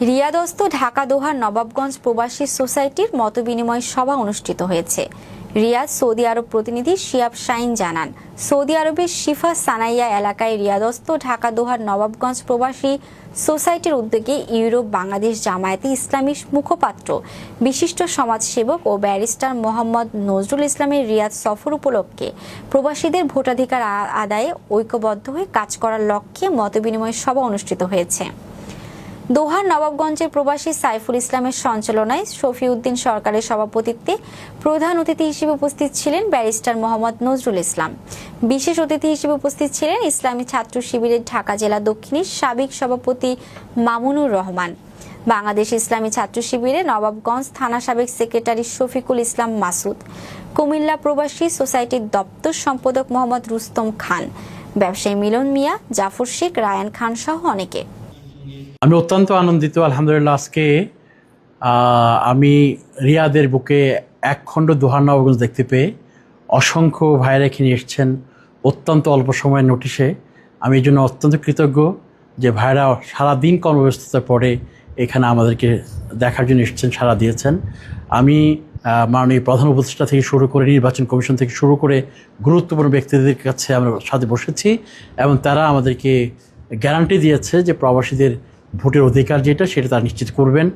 রিয়াদস্থ ঢাকা দোহার নবাবগঞ্জ প্রবাসী সোসাইটির মতবিনিময় সভা অনুষ্ঠিত হয়েছে। রিয়াদ সৌদি আরব প্রতিনিধি শিয়াব শাইন জানান, সৌদি আরবের শিফা সানাইয়া এলাকায় রিয়াদস্থ ঢাকা দোহার নবাবগঞ্জ প্রবাসী সোসাইটির উদ্যোগে ইউরোপ বাংলাদেশ জামায়াতে ইসলামীর মুখপাত্র বিশিষ্ট সমাজসেবক ও ব্যারিস্টার মোহাম্মদ নজরুল ইসলামের রিয়াদ সফর উপলক্ষে প্রবাসীদের ভোটাধিকার আদায়ে ঐক্যবদ্ধ হয়ে কাজ করার লক্ষ্যে মতবিনিময় সভা অনুষ্ঠিত হয়েছে। দোহার নবাবগঞ্জের প্রবাসী সাইফুল ইসলামের সঞ্চালনায় শফিউদ্দিন সরকারের সভাপতিত্বে প্রধান অতিথি হিসেবে উপস্থিত ছিলেন ব্যারিস্টার মোহাম্মদ নজরুল ইসলাম। বিশেষ অতিথি হিসেবে উপস্থিত ছিলেন ইসলামী ছাত্র শিবিরের ঢাকা জেলা দক্ষিণের সাবেক সভাপতি মামুনুর রহমান, বাংলাদেশ ইসলামী ছাত্র শিবিরের নবাবগঞ্জ থানা সাবেক সেক্রেটারি শফিকুল ইসলাম মাসুদ, কুমিল্লা প্রবাসী সোসাইটির দপ্তর সম্পাদক মোহাম্মদ রুস্তম খান, ব্যবসায়ী মিলন মিয়া, জাফর শেখ, রায়ান খান সহ অনেকে। আমি অত্যন্ত আনন্দিত আলহামদুলিল্লাহ। আজকে আমি রিয়াদের বুকে একখণ্ড দোহার নবাবগঞ্জ দেখতে পেয়ে অসংখ্য ভাইয়েরা এখানে এসেছেন অত্যন্ত অল্প সময়ের নোটিশে। আমি এই জন্য অত্যন্ত কৃতজ্ঞ যে ভাইয়েরা সারাদিন কর্মব্যস্ততার পরে এখানে আমাদেরকে দেখার জন্য এসেছেন, সাড়া দিয়েছেন। আমি মাননীয় প্রধান উপদেষ্টা থেকে শুরু করে নির্বাচন কমিশন থেকে শুরু করে গুরুত্বপূর্ণ ব্যক্তিদের কাছে আমরা সাথে বসেছি এবং তারা আমাদেরকে গ্যারান্টি দিয়েছে যে প্রবাসীদের ভোটের অধিকার যেটা সেটা তারা নিশ্চিত করবেন।